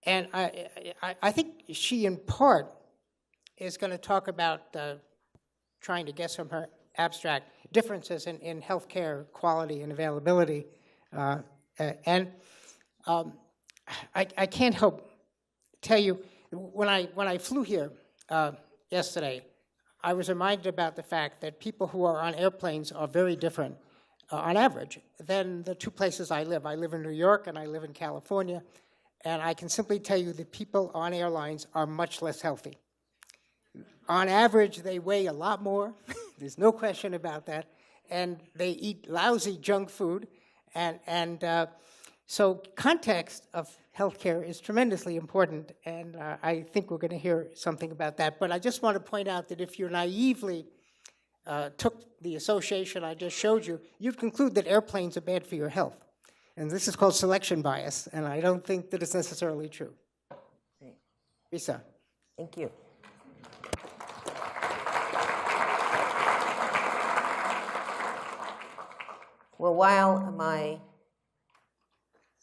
And I think she, in part, is going to talk about trying to guess from her abstract differences in healthcare quality and availability. I can't help tell you, when I flew here yesterday, I was reminded about the fact that people who are on airplanes are very different, on average, than the two places I live. I live in New York and I live in California, and I can simply tell you that people on airlines are much less healthy. On average, they weigh a lot more. There's no question about that. And they eat lousy junk food. So context of healthcare is tremendously important, and I think we're going to hear something about that. But I just want to point out that if you naively took the association I just showed you, you'd conclude that airplanes are bad for your health. And this is called selection bias, and I don't think that it's necessarily true. Risa. Thank you. Well, while my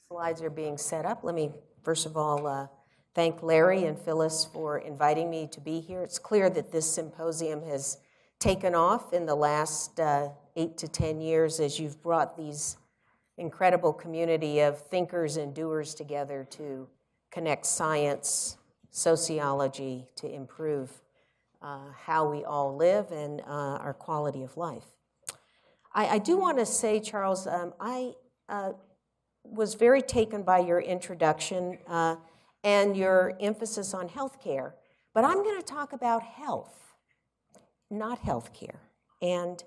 slides are being set up, let me first of all thank Larry and Phyllis for inviting me to be here. It's clear that this symposium has taken off in the last 8 to 10 years as you've brought these incredible community of thinkers and doers together to connect science, sociology, to improve how we all live and our quality of life. I do want to say, Charles, I was very taken by your introduction and your emphasis on healthcare, but I'm going to talk about health, not healthcare. And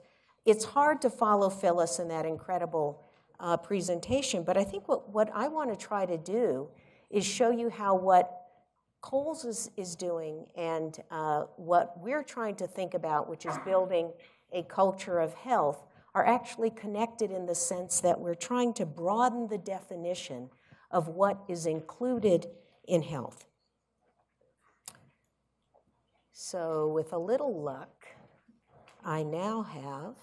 it's hard to follow Phyllis in that incredible presentation, but I think what I want to try to do is show you how what Coles is doing and what we're trying to think about, which is building a culture of health, are actually connected in the sense that we're trying to broaden the definition of what is included in health. So with a little luck, I now have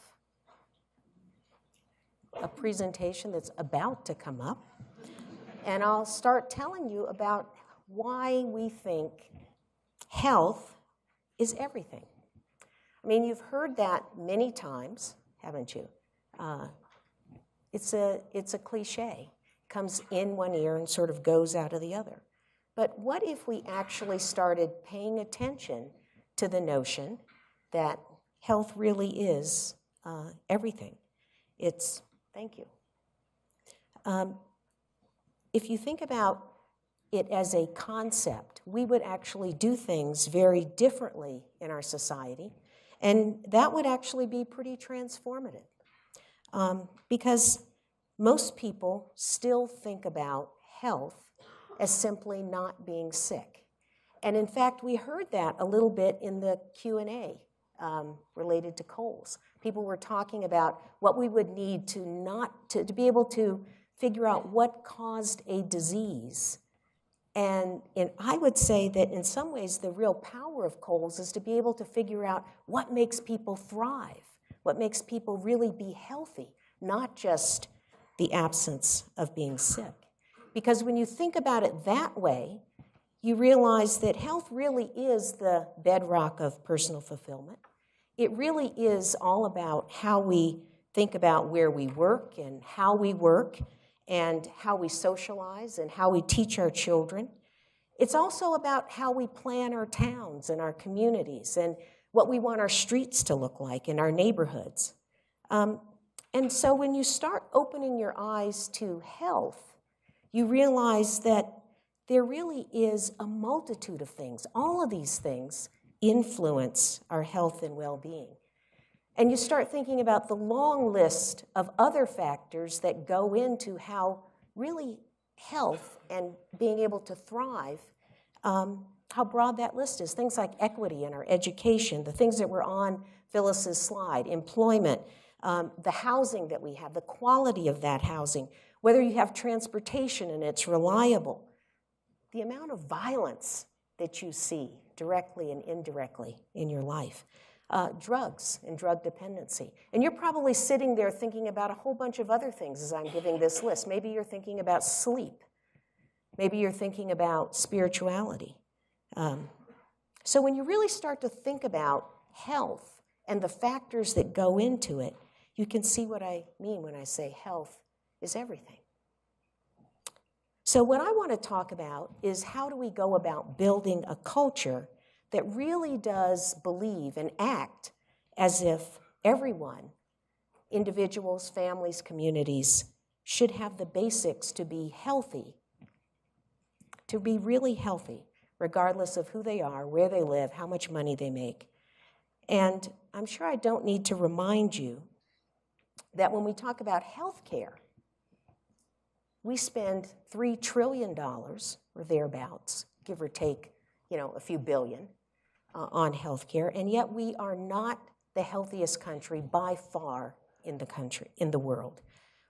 a presentation that's about to come up, and I'll start telling you about why we think health is everything. I mean, you've heard that many times, haven't you? It's a cliche. Comes in one ear and sort of goes out of the other. But what if we actually started paying attention to the notion that health really is everything? Thank you. If you think about it as a concept, we would actually do things very differently in our society, and that would actually be pretty transformative. Because most people still think about health as simply not being sick. And in fact, we heard that a little bit in the Q&A related to Coles. People were talking about what we would need to be able to figure out what caused a disease. And I would say that in some ways the real power of Coles is to be able to figure out what makes people thrive, what makes people really be healthy, not just the absence of being sick. Because when you think about it that way, you realize that health really is the bedrock of personal fulfillment. It really is all about how we think about where we work and how we work and how we socialize and how we teach our children. It's also about how we plan our towns and our communities and what we want our streets to look like in our neighborhoods. And so when you start opening your eyes to health, you realize that there really is a multitude of things. All of these things influence our health and well-being. And you start thinking about the long list of other factors that go into how really health and being able to thrive, how broad that list is. Things like equity in our education, the things that were on Phyllis's slide, employment, the housing that we have, the quality of that housing, whether you have transportation and it's reliable, the amount of violence that you see directly and indirectly in your life. Drugs and drug dependency. And you're probably sitting there thinking about a whole bunch of other things as I'm giving this list. Maybe you're thinking about sleep. Maybe you're thinking about spirituality. So when you really start to think about health and the factors that go into it, you can see what I mean when I say health is everything. So what I want to talk about is how do we go about building a culture that really does believe and act as if everyone, individuals, families, communities, should have the basics to be healthy, to be really healthy, regardless of who they are, where they live, how much money they make. And I'm sure I don't need to remind you that when we talk about health care, we spend $3 trillion or thereabouts, give or take, a few billion on health care, and yet we are not the healthiest country by far in the world.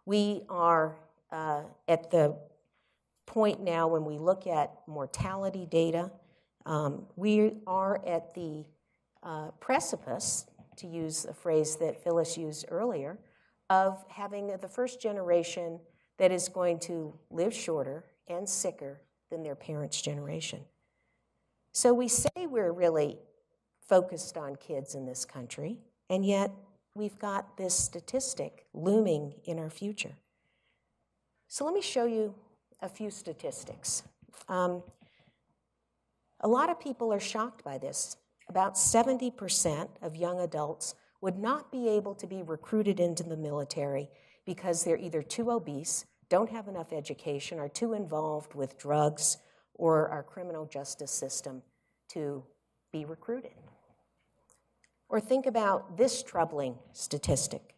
We are at the point now when we look at mortality data, we are at the precipice, to use a phrase that Phyllis used earlier, of having the first generation that is going to live shorter and sicker than their parents' generation. So we say we're really focused on kids in this country, and yet we've got this statistic looming in our future. So let me show you a few statistics. A lot of people are shocked by this. About 70% of young adults would not be able to be recruited into the military because they're either too obese, don't have enough education, are too involved with drugs or our criminal justice system to be recruited. Or think about this troubling statistic.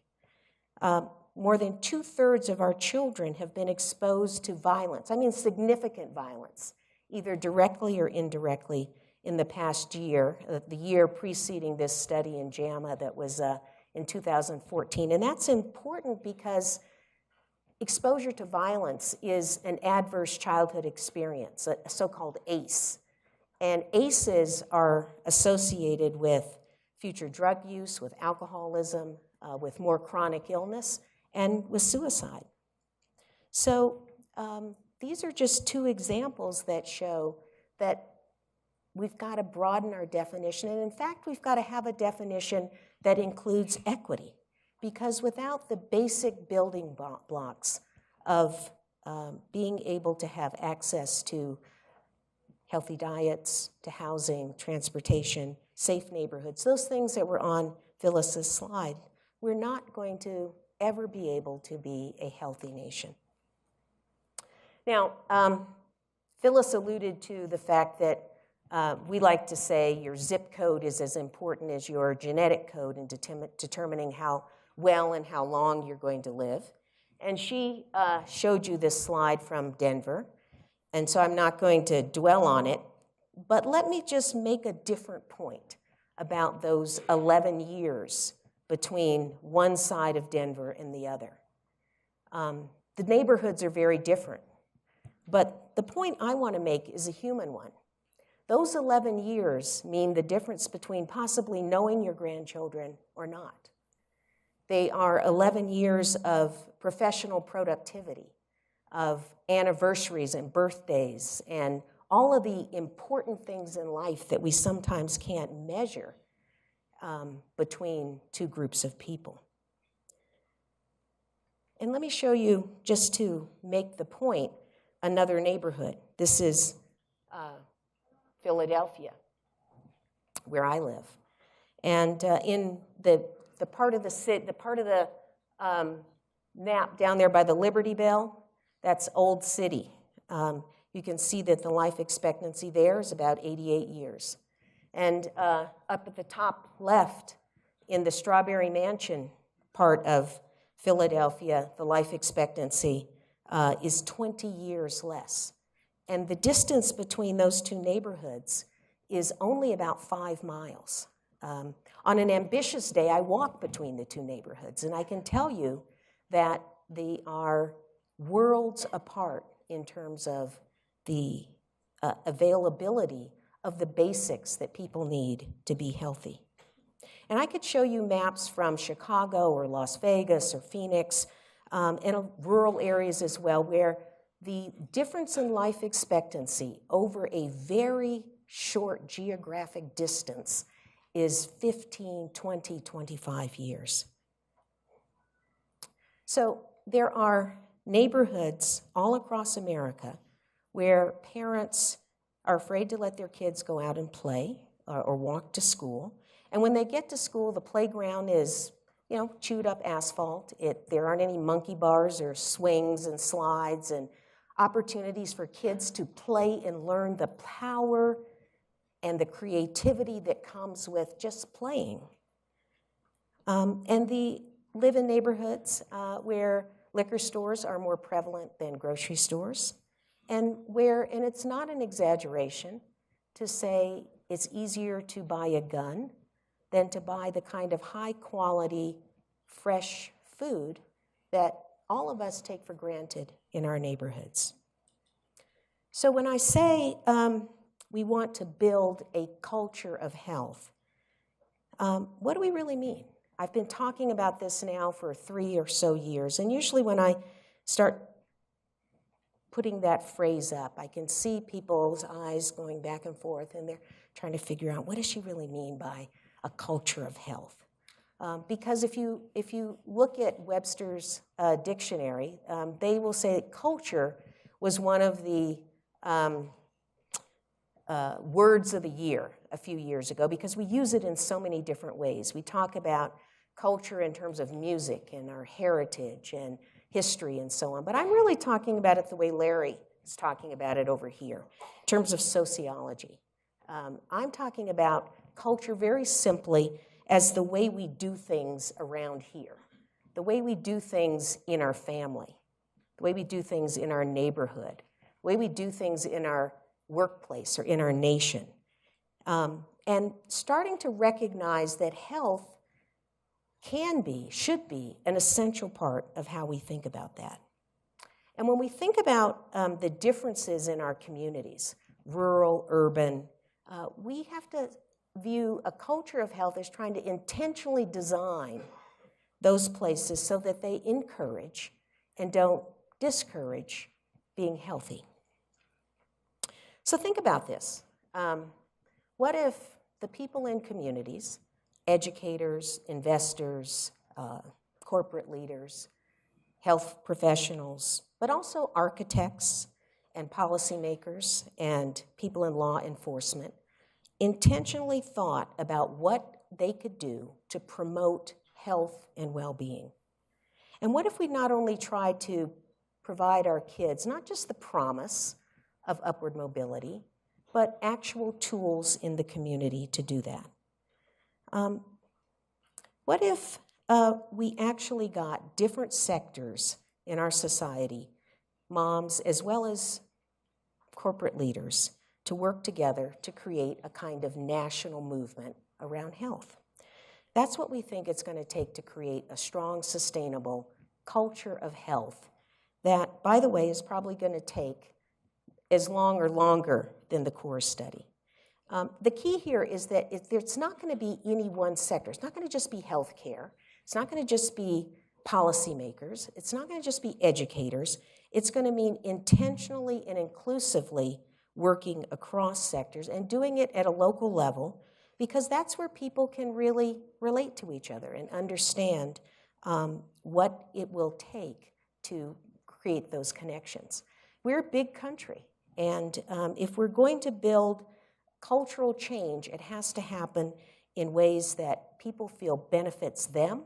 More than 2/3 of our children have been exposed to violence, significant violence, either directly or indirectly in the past year, the year preceding this study in JAMA that was in 2014. And that's important because exposure to violence is an adverse childhood experience, a so-called ACE. And ACEs are associated with future drug use, with alcoholism, with more chronic illness, and with suicide. So these are just two examples that show that we've got to broaden our definition. And in fact, we've got to have a definition that includes equity. Because without the basic building blocks of being able to have access to healthy diets, to housing, transportation, safe neighborhoods, those things that were on Phyllis's slide, we're not going to ever be able to be a healthy nation. Now, Phyllis alluded to the fact that we like to say your zip code is as important as your genetic code in determining how well and how long you're going to live. And she showed you this slide from Denver, and so I'm not going to dwell on it, but let me just make a different point about those 11 years between one side of Denver and the other. The neighborhoods are very different, but the point I want to make is a human one. Those 11 years mean the difference between possibly knowing your grandchildren or not. They are 11 years of professional productivity, of anniversaries and birthdays, and all of the important things in life that we sometimes can't measure between two groups of people. And let me show you, just to make the point, another neighborhood. This is Philadelphia, where I live. And in the part of the map down there by the Liberty Bell, that's Old City. You can see that the life expectancy there is about 88 years. And up at the top left, in the Strawberry Mansion part of Philadelphia, the life expectancy is 20 years less. And the distance between those two neighborhoods is only about 5 miles. On an ambitious day, I walk between the two neighborhoods, and I can tell you that they are worlds apart in terms of the availability of the basics that people need to be healthy. And I could show you maps from Chicago or Las Vegas or Phoenix and rural areas as well, where the difference in life expectancy over a very short geographic distance is 15, 20, 25 years. So there are neighborhoods all across America where parents are afraid to let their kids go out and play or walk to school. And when they get to school, the playground is, chewed up asphalt. There aren't any monkey bars or swings and slides and opportunities for kids to play and learn the power and the creativity that comes with just playing. And they live in neighborhoods where liquor stores are more prevalent than grocery stores, and it's not an exaggeration to say it's easier to buy a gun than to buy the kind of high-quality, fresh food that all of us take for granted in our neighborhoods. So when I say we want to build a culture of health, what do we really mean? I've been talking about this now for 3 or so years, and usually when I start putting that phrase up, I can see people's eyes going back and forth, and they're trying to figure out, what does she really mean by a culture of health? Because if you look at Webster's dictionary, they will say that culture was one of the words of the year a few years ago, because we use it in so many different ways. We talk about culture in terms of music and our heritage and history and so on, but I'm really talking about it the way Larry is talking about it over here, in terms of sociology. I'm talking about culture very simply as the way we do things around here, the way we do things in our family, the way we do things in our neighborhood, the way we do things in our workplace or in our nation. And starting to recognize that health should be an essential part of how we think about that. And when we think about the differences in our communities, rural, urban, we have to view a culture of health as trying to intentionally design those places so that they encourage and don't discourage being healthy. So think about this. What if the people in communities, educators, investors, corporate leaders, health professionals, but also architects and policymakers and people in law enforcement, intentionally thought about what they could do to promote health and well-being? And what if we not only tried to provide our kids not just the promise of upward mobility, but actual tools in the community to do that? What if we actually got different sectors in our society, moms as well as corporate leaders, to work together to create a kind of national movement around health? That's what we think it's going to take to create a strong, sustainable culture of health that, by the way, is probably going to take as long or longer than the core study. The key here is that it's not going to be any one sector. It's not going to just be healthcare. It's not going to just be policymakers. It's not going to just be educators. It's going to mean intentionally and inclusively working across sectors and doing it at a local level, because that's where people can really relate to each other and understand what it will take to create those connections. We're a big country, and if we're going to build cultural change, it has to happen in ways that people feel benefits them,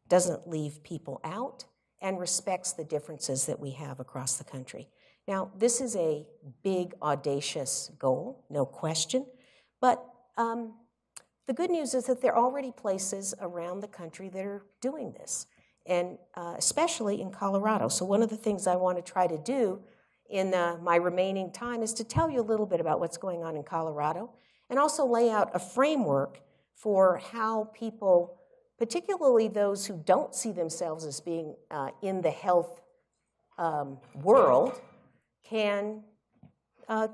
doesn't leave people out, and respects the differences that we have across the country. Now, this is a big, audacious goal, no question, but the good news is that there are already places around the country that are doing this, and especially in Colorado. So one of the things I want to try to do in my remaining time is to tell you a little bit about what's going on in Colorado, and also lay out a framework for how people, particularly those who don't see themselves as being in the health world, can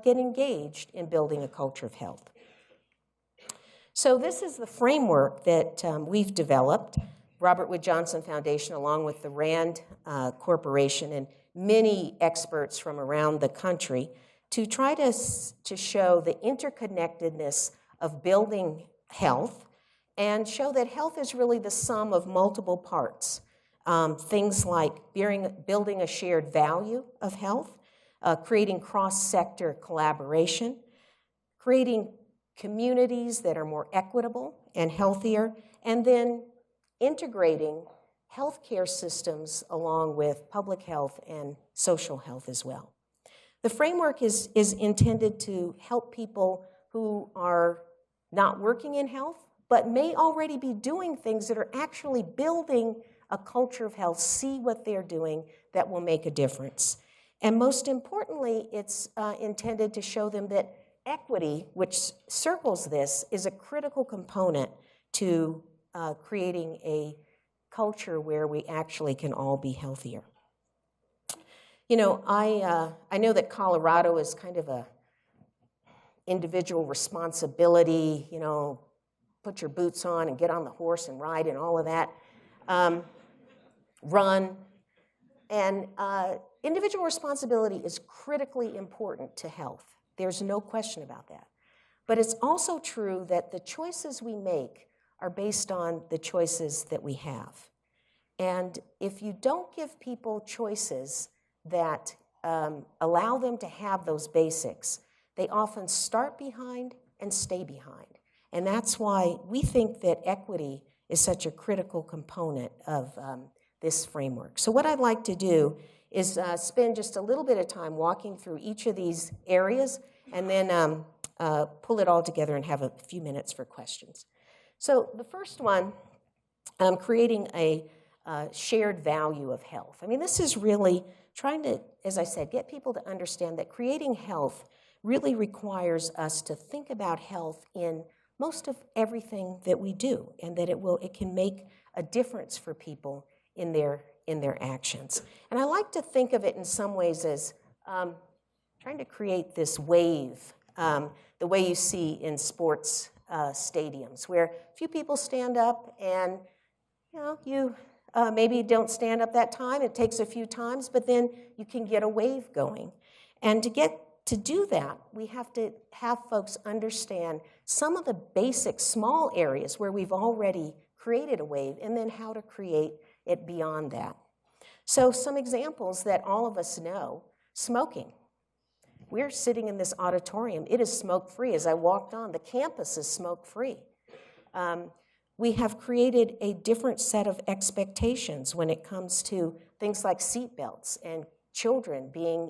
get engaged in building a culture of health. So this is the framework that we've developed, Robert Wood Johnson Foundation, along with the RAND Corporation, and many experts from around the country to try to show the interconnectedness of building health and show that health is really the sum of multiple parts. Things like building a shared value of health, creating cross-sector collaboration, creating communities that are more equitable and healthier, and then integrating healthcare systems along with public health and social health as well. The framework is intended to help people who are not working in health, but may already be doing things that are actually building a culture of health, see what they're doing that will make a difference. And most importantly, it's intended to show them that equity, which circles this, is a critical component to creating a culture where we actually can all be healthier. You know, I know that Colorado is kind of a individual responsibility, you know, put your boots on and get on the horse and ride and all of that, run. And individual responsibility is critically important to health. There's no question about that. But it's also true that the choices we make are based on the choices that we have. And if you don't give people choices that allow them to have those basics, they often start behind and stay behind. And that's why we think that equity is such a critical component of this framework. So what I'd like to do is spend just a little bit of time walking through each of these areas and then pull it all together and have a few minutes for questions. So the first one, creating a shared value of health. I mean, this is really trying to, as I said, get people to understand that creating health really requires us to think about health in most of everything that we do, and that it can make a difference for people in their actions. And I like to think of it in some ways as trying to create this wave, the way you see in sports stadiums, where a few people stand up and, you know, you maybe don't stand up that time. It takes a few times, but then you can get a wave going. And to do that, we have to have folks understand some of the basic small areas where we've already created a wave, and then how to create it beyond that. So some examples that all of us know: smoking. We're sitting in this auditorium. It is smoke-free. As I walked on, the campus is smoke-free. We have created a different set of expectations when it comes to things like seat belts and children being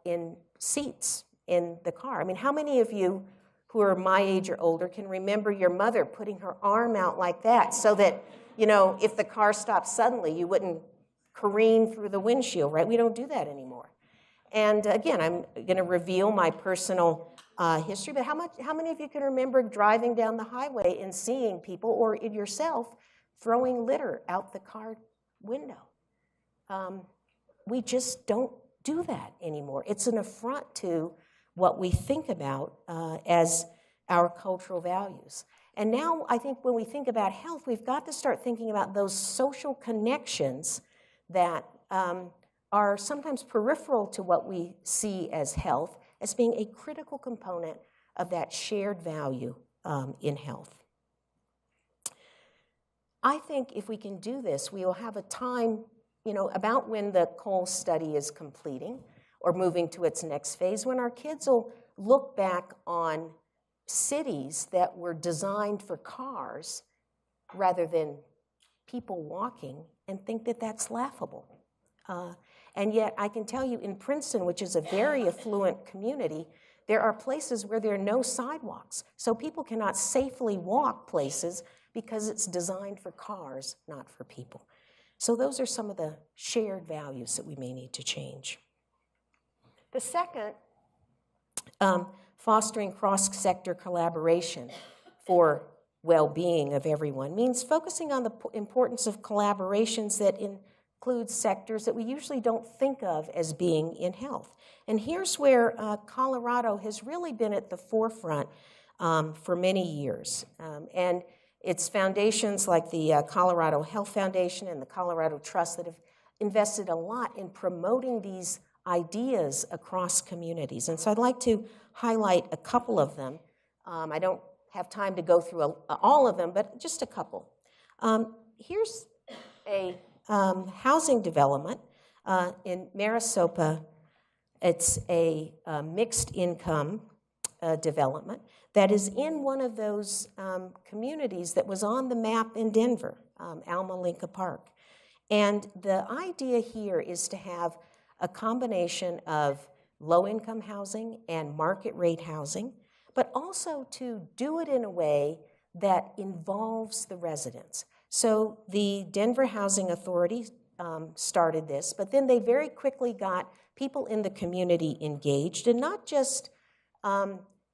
in seats in the car. I mean, how many of you who are my age or older can remember your mother putting her arm out like that so that, you know, if the car stopped suddenly, you wouldn't careen through the windshield, right? We don't do that anymore. And again, I'm going to reveal my personal history, but how many of you can remember driving down the highway and seeing people, or yourself, throwing litter out the car window? We just don't do that anymore. It's an affront to what we think about as our cultural values. And now I think when we think about health, we've got to start thinking about those social connections that are sometimes peripheral to what we see as health, as being a critical component of that shared value in health. I think if we can do this, we will have a time, you know, about when the Cole study is completing or moving to its next phase, when our kids will look back on cities that were designed for cars rather than people walking and think that that's laughable. And yet I can tell you in Princeton, which is a very affluent community, there are places where there are no sidewalks. So people cannot safely walk places because it's designed for cars, not for people. So those are some of the shared values that we may need to change. The second, fostering cross-sector collaboration for well-being of everyone, means focusing on the importance of collaborations that include sectors that we usually don't think of as being in health. And here's where Colorado has really been at the forefront for many years. And its foundations like the Colorado Health Foundation and the Colorado Trust that have invested a lot in promoting these ideas across communities. And so I'd like to highlight a couple of them. I don't have time to go through all of them, but just a couple. Here's a housing development in Marisopa. It's a mixed income development that is in one of those communities that was on the map in Denver, Alma-Lincoln Park. And the idea here is to have a combination of low-income housing and market-rate housing, but also to do it in a way that involves the residents. So the Denver Housing Authority started this, but then they very quickly got people in the community engaged, and not just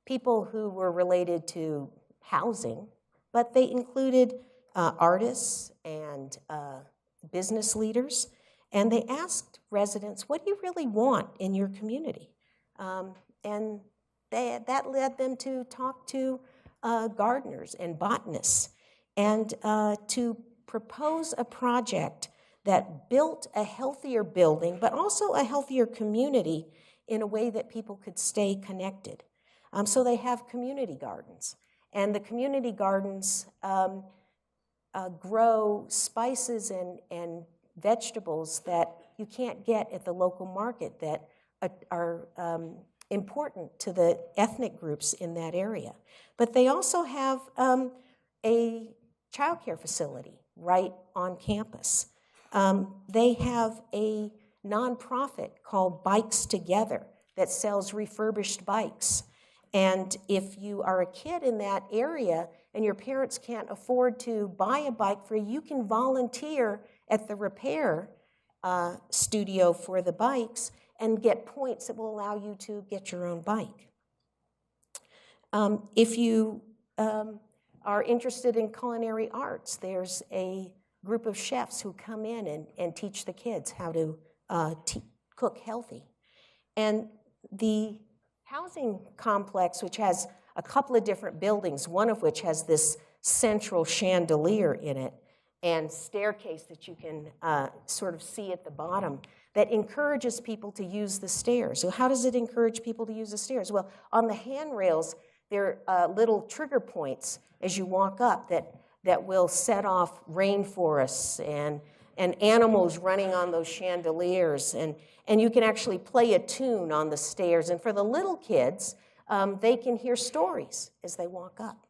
people who were related to housing, but they included artists and business leaders, and they asked residents, what do you really want in your community? And that led them to talk to gardeners and botanists and to propose a project that built a healthier building, but also a healthier community in a way that people could stay connected. So they have community gardens. And the community gardens grow spices and vegetables that you can't get at the local market that are important to the ethnic groups in that area. But they also have a childcare facility right on campus. They have a nonprofit called Bikes Together that sells refurbished bikes. And if you are a kid in that area and your parents can't afford to buy a bike for you, you can volunteer at the repair studio for the bikes and get points that will allow you to get your own bike. If you are interested in culinary arts, there's a group of chefs who come in and teach the kids how to cook healthy. And the housing complex, which has a couple of different buildings, one of which has this central chandelier in it and staircase that you can sort of see at the bottom, that encourages people to use the stairs. So how does it encourage people to use the stairs? Well, on the handrails, there are little trigger points as you walk up that will set off rainforests and animals running on those chandeliers. And you can actually play a tune on the stairs. And for the little kids, they can hear stories as they walk up.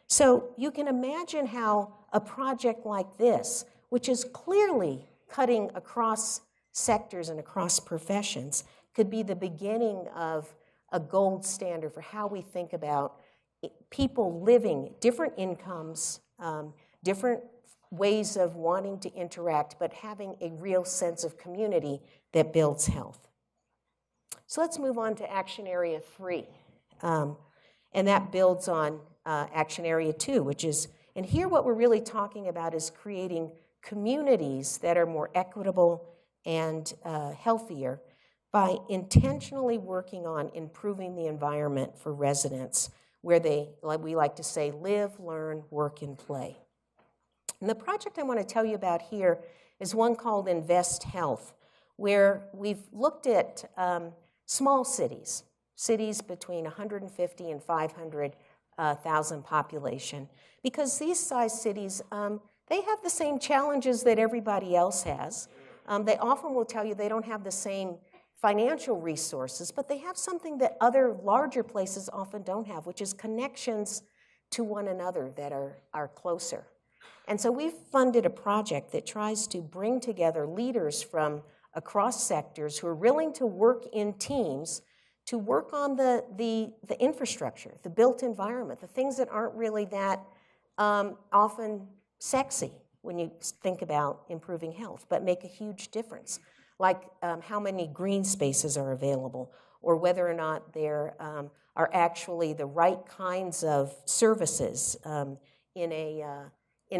So you can imagine how a project like this, which is clearly cutting across sectors and across professions, could be the beginning of a gold standard for how we think about people living different incomes, different ways of wanting to interact, but having a real sense of community that builds health. So let's move on to Action Area 3. And that builds on Action Area 2, which is, and here what we're really talking about is creating communities that are more equitable and healthier by intentionally working on improving the environment for residents where they, like we like to say, live, learn, work, and play. And the project I want to tell you about here is one called Invest Health, where we've looked at small cities between 150 and 500,000 population, because these size cities, they have the same challenges that everybody else has. They often will tell you they don't have the same financial resources, but they have something that other larger places often don't have, which is connections to one another that are closer. And so we've funded a project that tries to bring together leaders from across sectors who are willing to work in teams to work on the infrastructure, the built environment, the things that aren't really that often sexy when you think about improving health, but make a huge difference, like how many green spaces are available, or whether or not there are actually the right kinds of services in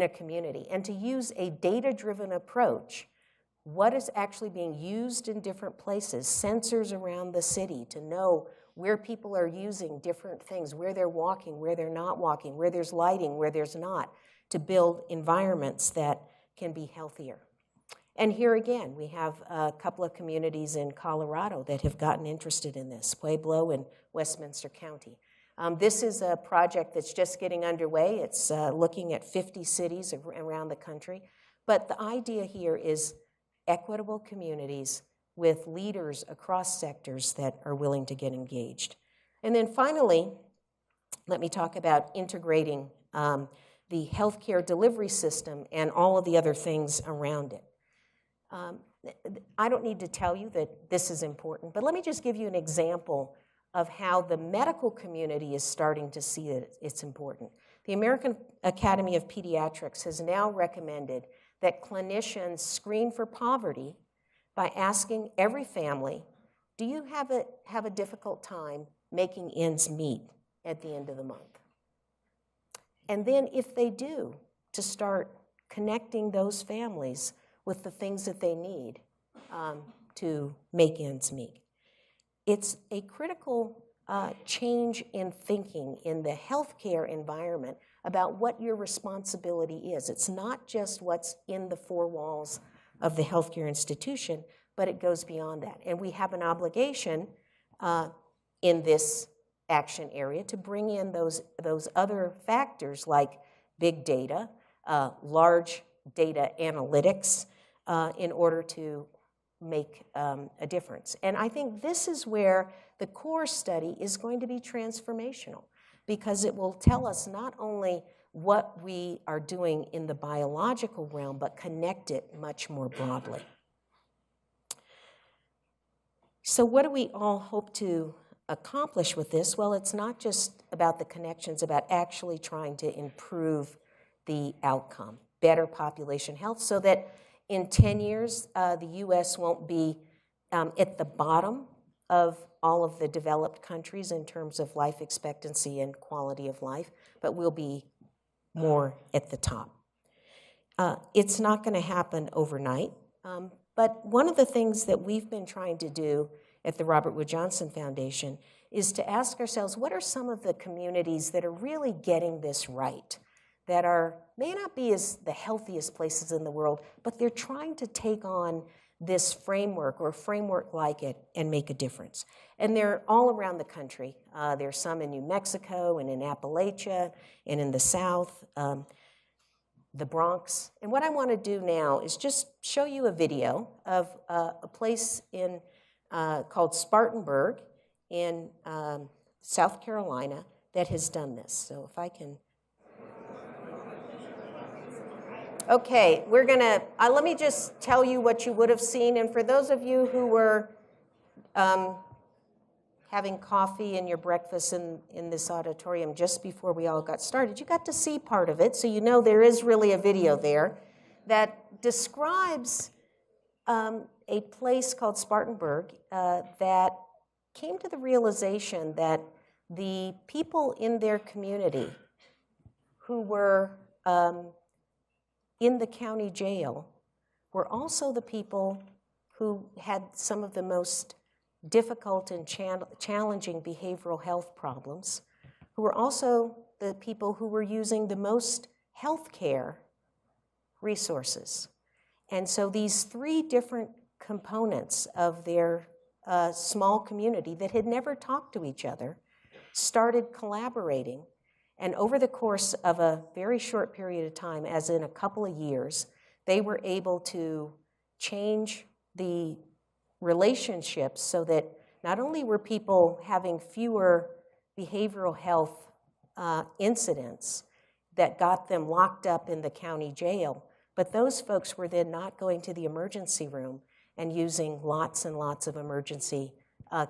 a community, and to use a data-driven approach. What is actually being used in different places, sensors around the city to know where people are using different things, where they're walking, where they're not walking, where there's lighting, where there's not, to build environments that can be healthier. And here again, we have a couple of communities in Colorado that have gotten interested in this, Pueblo and Westminster County. This is a project that's just getting underway. It's looking at 50 cities around the country. But the idea here is equitable communities with leaders across sectors that are willing to get engaged. And then finally, let me talk about integrating the healthcare delivery system and all of the other things around it. I don't need to tell you that this is important, but let me just give you an example of how the medical community is starting to see that it's important. The American Academy of Pediatrics has now recommended that clinicians screen for poverty by asking every family, do you have a difficult time making ends meet at the end of the month? And then if they do, to start connecting those families with the things that they need to make ends meet. It's a critical change in thinking in the healthcare environment about what your responsibility is. It's not just what's in the four walls of the healthcare institution, but it goes beyond that. And we have an obligation in this action area to bring in those other factors like big data, large data analytics, in order to make a difference. And I think this is where the core study is going to be transformational, because it will tell us not only what we are doing in the biological realm, but connect it much more broadly. So what do we all hope to accomplish with this? Well, it's not just about the connections, about actually trying to improve the outcome, better population health, so that in 10 years, the U.S. won't be at the bottom of all of the developed countries in terms of life expectancy and quality of life, but we'll be more at the top. It's not going to happen overnight, but one of the things that we've been trying to do at the Robert Wood Johnson Foundation is to ask ourselves, what are some of the communities that are really getting this right, that may not be as the healthiest places in the world, but they're trying to take on this framework or framework like it and make a difference. And they're all around the country. There's some in New Mexico and in Appalachia and in the South, the Bronx. And what I want to do now is just show you a video of a place called Spartanburg in South Carolina that has done this. So if I can... Okay, we're gonna, let me just tell you what you would have seen. And for those of you who were having coffee and your breakfast in this auditorium just before we all got started, you got to see part of it. So you know there is really a video there that describes a place called Spartanburg that came to the realization that the people in their community who were in the county jail were also the people who had some of the most difficult and challenging behavioral health problems, who were also the people who were using the most health care resources. And so these three different components of their small community that had never talked to each other started collaborating. And over the course of a very short period of time, as in a couple of years, they were able to change the relationships so that not only were people having fewer behavioral health incidents that got them locked up in the county jail, but those folks were then not going to the emergency room and using lots and lots of emergency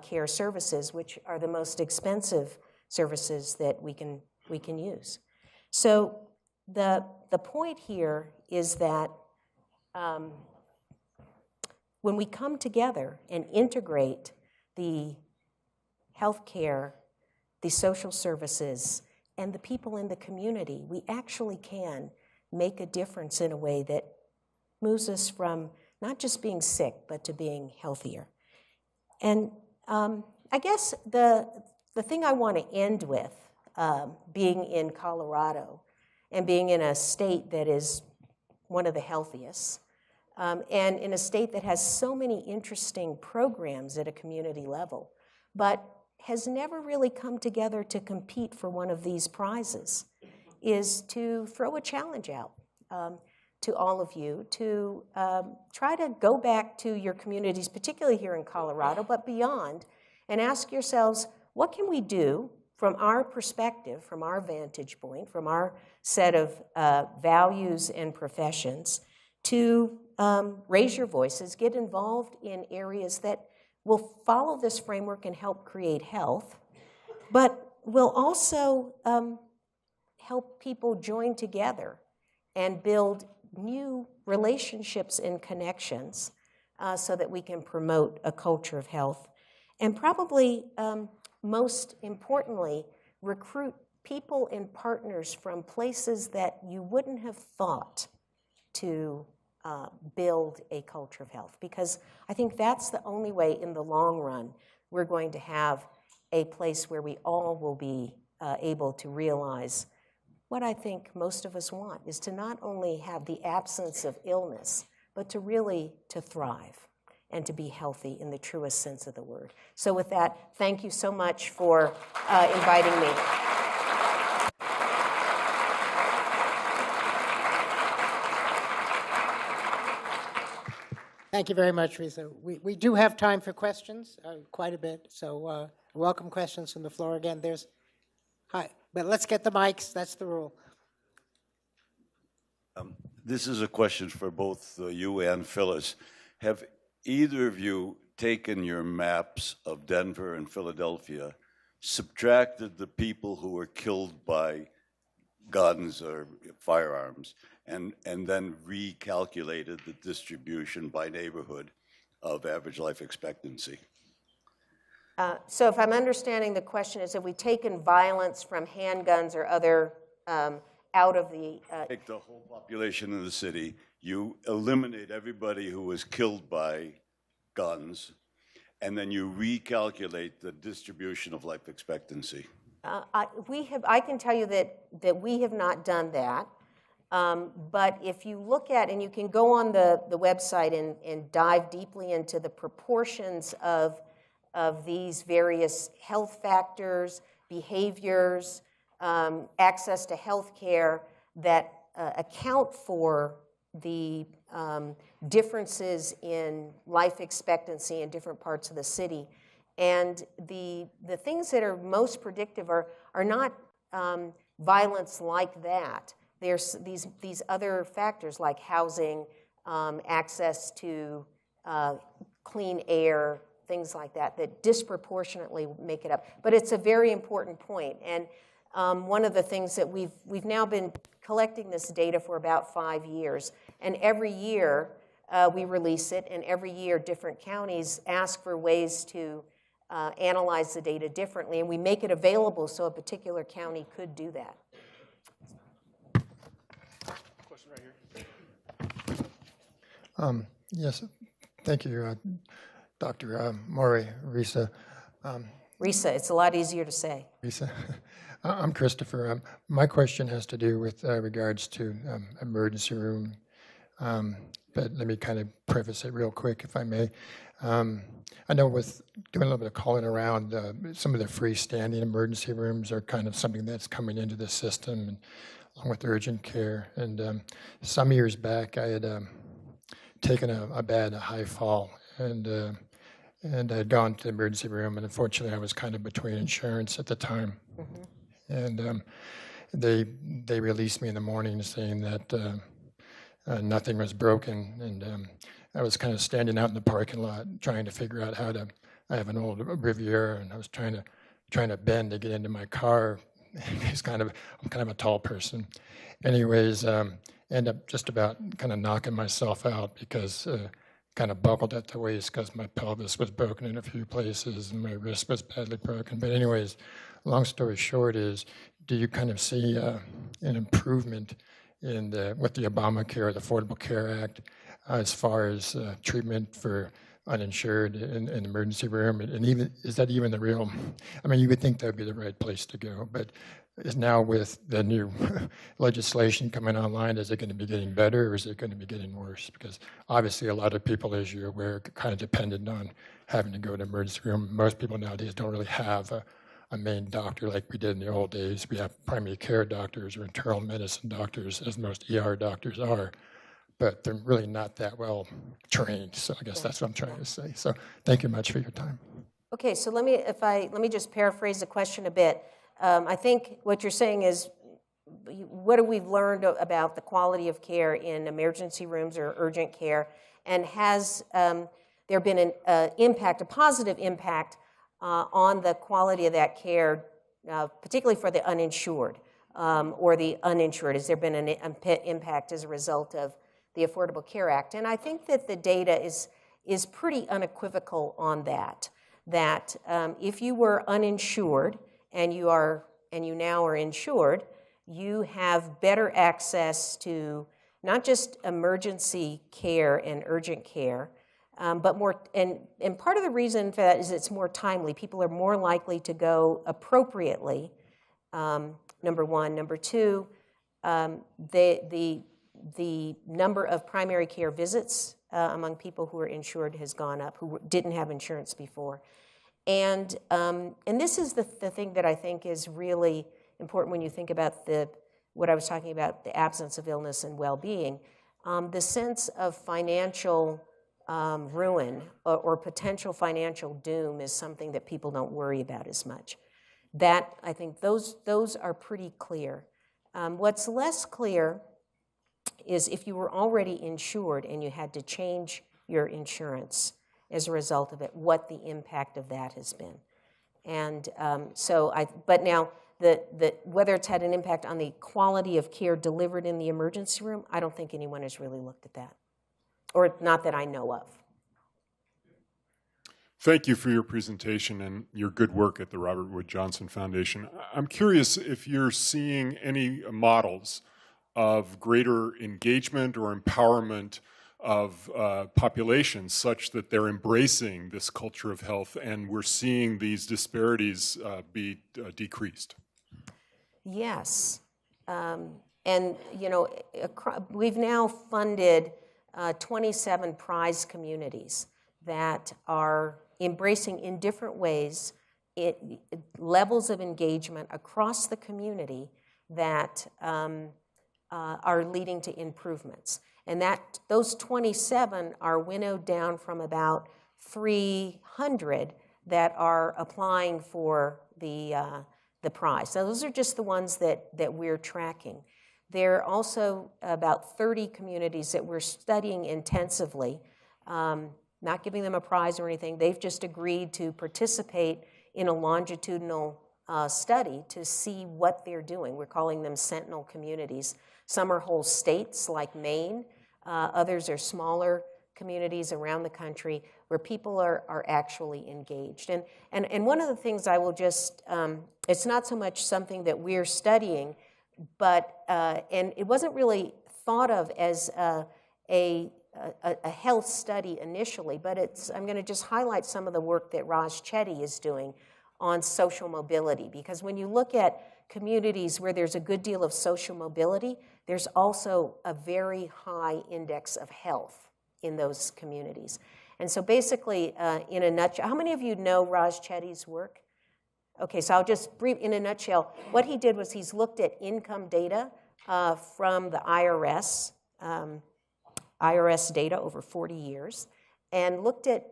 care services, which are the most expensive services that we can use. So the point here is that when we come together and integrate the healthcare, the social services, and the people in the community, we actually can make a difference in a way that moves us from not just being sick, but to being healthier. And I guess the thing I want to end with, being in Colorado and being in a state that is one of the healthiest, and in a state that has so many interesting programs at a community level, but has never really come together to compete for one of these prizes, is to throw a challenge out to all of you to try to go back to your communities, particularly here in Colorado, but beyond, and ask yourselves, what can we do from our perspective, from our vantage point, from our set of values and professions to raise your voices, get involved in areas that will follow this framework and help create health, but will also help people join together and build new relationships and connections so that we can promote a culture of health. And probably most importantly, recruit people and partners from places that you wouldn't have thought to build a culture of health. Because I think that's the only way in the long run we're going to have a place where we all will be able to realize what I think most of us want, is to not only have the absence of illness, but to really to thrive and to be healthy in the truest sense of the word. So with that, thank you so much for inviting me. Thank you very much, Risa. We do have time for questions, quite a bit, so welcome questions from the floor. Again, hi, but let's get the mics, that's the rule. This is a question for both you and Phyllis. Have either of you taken your maps of Denver and Philadelphia, subtracted the people who were killed by guns or firearms, and then recalculated the distribution by neighborhood of average life expectancy? So if I'm understanding the question is, have we taken violence from handguns or other out of the... Take the whole population of the city, you eliminate everybody who was killed by guns, and then you recalculate the distribution of life expectancy. I can tell you that we have not done that. But if you look at, and you can go on the website and dive deeply into the proportions of these various health factors, behaviors, access to health care that account for the differences in life expectancy in different parts of the city. And the things that are most predictive are not violence like that. There's these other factors like housing, access to clean air, things like that, that disproportionately make it up. But it's a very important point. And one of the things that we've now been collecting this data for about 5 years, and every year we release it, and every year different counties ask for ways to analyze the data differently, and we make it available so a particular county could do that. Question right here. Yes, thank you, Dr. Mourey, Risa. Risa, it's a lot easier to say. Risa. I'm Christopher. My question has to do with regards to emergency room, but let me kind of preface it real quick, if I may. I know with doing a little bit of calling around, some of the freestanding emergency rooms are kind of something that's coming into the system, and, along with urgent care. And some years back, I had taken a high fall, and I had gone to the emergency room, and unfortunately, I was kind of between insurance at the time. Mm-hmm. And they released me in the morning saying that nothing was broken, and I was kind of standing out in the parking lot trying to figure out how to. I have an old Riviera, and I was trying to bend to get into my car. I'm kind of a tall person. Anyways, end up just about kind of knocking myself out because kind of buckled at the waist because my pelvis was broken in a few places and my wrist was badly broken. But anyways, long story short is, do you kind of see an improvement with the Obamacare, the Affordable Care Act, as far as treatment for uninsured in the emergency room? And even, is that even the real, I mean, you would think that would be the right place to go, but is now with the new legislation coming online, is it going to be getting better or is it going to be getting worse? Because obviously a lot of people, as you're aware, are kind of dependent on having to go to the emergency room. Most people nowadays don't really have a main doctor like we did in the old days. We have primary care doctors or internal medicine doctors, as most ER doctors are, but they're really not that well trained. So I guess that's what I'm trying to say. So thank you much for your time. Okay, so let me just paraphrase the question a bit. I think what you're saying is, what have we learned about the quality of care in emergency rooms or urgent care, and has there been an impact, a positive impact on the quality of that care, particularly for the uninsured or the uninsured? Has there been an impact as a result of the Affordable Care Act? And I think that the data is pretty unequivocal on that. That if you were uninsured and you now are insured, you have better access to not just emergency care and urgent care, but more, and part of the reason for that is it's more timely. People are more likely to go appropriately, number one. Number two, the number of primary care visits among people who are insured has gone up, who didn't have insurance before. And this is the thing that I think is really important when you think about what I was talking about, the absence of illness and well-being. The sense of financial ruin or potential financial doom is something that people don't worry about as much. That, I think, those are pretty clear. What's less clear is if you were already insured and you had to change your insurance as a result of it, what the impact of that has been. And but now, whether it's had an impact on the quality of care delivered in the emergency room, I don't think anyone has really looked at that, or not that I know of. Thank you for your presentation and your good work at the Robert Wood Johnson Foundation. I'm curious if you're seeing any models of greater engagement or empowerment of populations such that they're embracing this culture of health and we're seeing these disparities be decreased. Yes. And, you know, we've now funded 27 prize communities that are embracing in different ways levels of engagement across the community that are leading to improvements. And those 27 are winnowed down from about 300 that are applying for the prize. So those are just the ones that we're tracking. There are also about 30 communities that we're studying intensively, not giving them a prize or anything. They've just agreed to participate in a longitudinal study to see what they're doing. We're calling them sentinel communities. Some are whole states like Maine. Others are smaller communities around the country where people are actually engaged. And one of the things I will just, it's not so much something that we're studying, but, and it wasn't really thought of as a health study initially, but I'm going to just highlight some of the work that Raj Chetty is doing on social mobility, because when you look at communities where there's a good deal of social mobility, there's also a very high index of health in those communities. And so basically, in a nutshell, how many of you know Raj Chetty's work? Okay, so I'll just brief, in a nutshell, what he did was he's looked at income data from the IRS data over 40 years, and looked at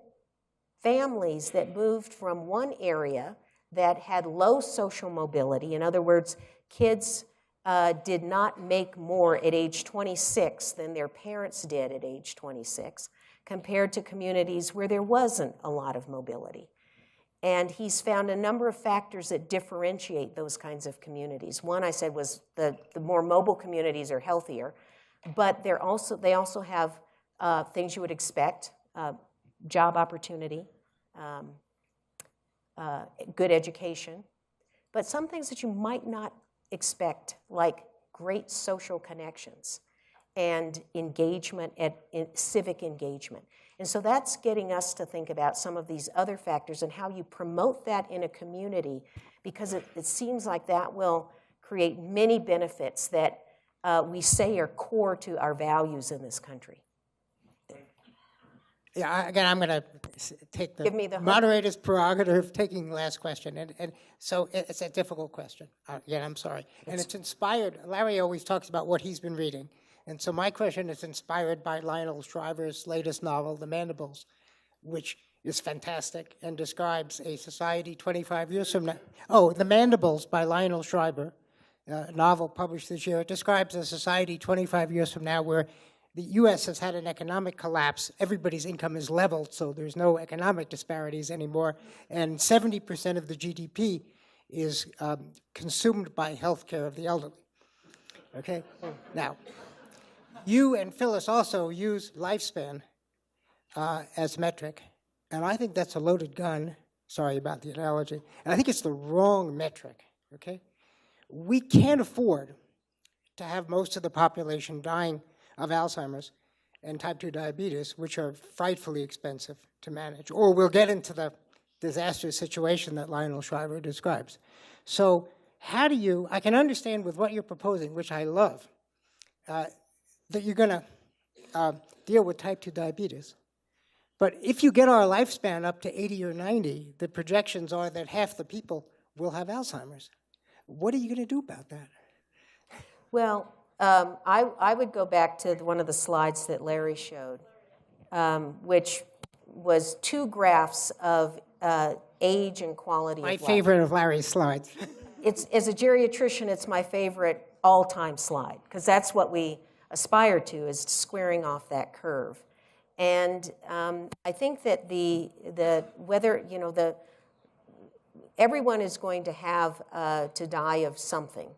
families that moved from one area that had low social mobility. In other words, kids did not make more at age 26 than their parents did at age 26, compared to communities where there wasn't a lot of mobility. And he's found a number of factors that differentiate those kinds of communities. One, I said, was the more mobile communities are healthier, but they also have things you would expect, job opportunity, good education, but some things that you might not expect, like great social connections and engagement, civic engagement. And so that's getting us to think about some of these other factors and how you promote that in a community, because it seems like that will create many benefits that we say are core to our values in this country. Yeah, again, I'm going to take Give me the the hook. moderator's prerogative of taking the last question. And so it's a difficult question. Again, I'm sorry. And it's inspired, Larry always talks about what he's been reading. And so my question is inspired by Lionel Shriver's latest novel, The Mandibles, which is fantastic and describes a society 25 years from now. Oh, The Mandibles by Lionel Shriver, a novel published this year. It describes a society 25 years from now where the U.S. has had an economic collapse. Everybody's income is leveled, so there's no economic disparities anymore. And 70% of the GDP is consumed by health care of the elderly. Okay? Now, you and Phyllis also use lifespan as metric, and I think that's a loaded gun. Sorry about the analogy. And I think it's the wrong metric, okay? We can't afford to have most of the population dying of Alzheimer's and type 2 diabetes, which are frightfully expensive to manage, or we'll get into the disastrous situation that Lionel Shriver describes. So how do you, I can understand with what you're proposing, which I love, that you're going to deal with type 2 diabetes. But if you get our lifespan up to 80 or 90, the projections are that half the people will have Alzheimer's. What are you going to do about that? Well, I would go back to one of the slides that Larry showed, which was 2 graphs of age and quality of life. My favorite of Larry's slides. As a geriatrician, it's my favorite all-time slide, because that's what we aspire to, is squaring off that curve. And I think that everyone is going to have to die of something.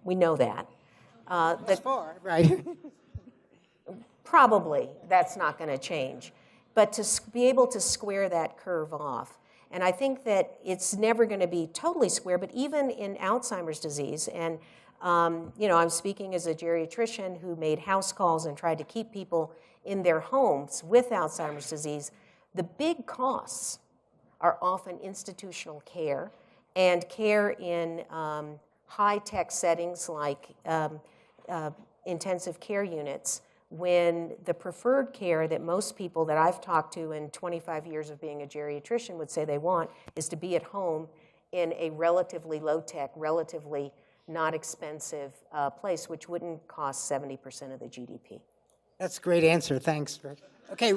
We know that. That's far, right? Probably that's not going to change. But to be able to square that curve off, and I think that it's never going to be totally square, but even in Alzheimer's disease, and I'm speaking as a geriatrician who made house calls and tried to keep people in their homes with Alzheimer's disease, the big costs are often institutional care and care in high-tech settings like intensive care units, when the preferred care that most people that I've talked to in 25 years of being a geriatrician would say they want is to be at home in a relatively low-tech, relatively not expensive place, which wouldn't cost 70% of the GDP. That's a great answer. Thanks. Okay.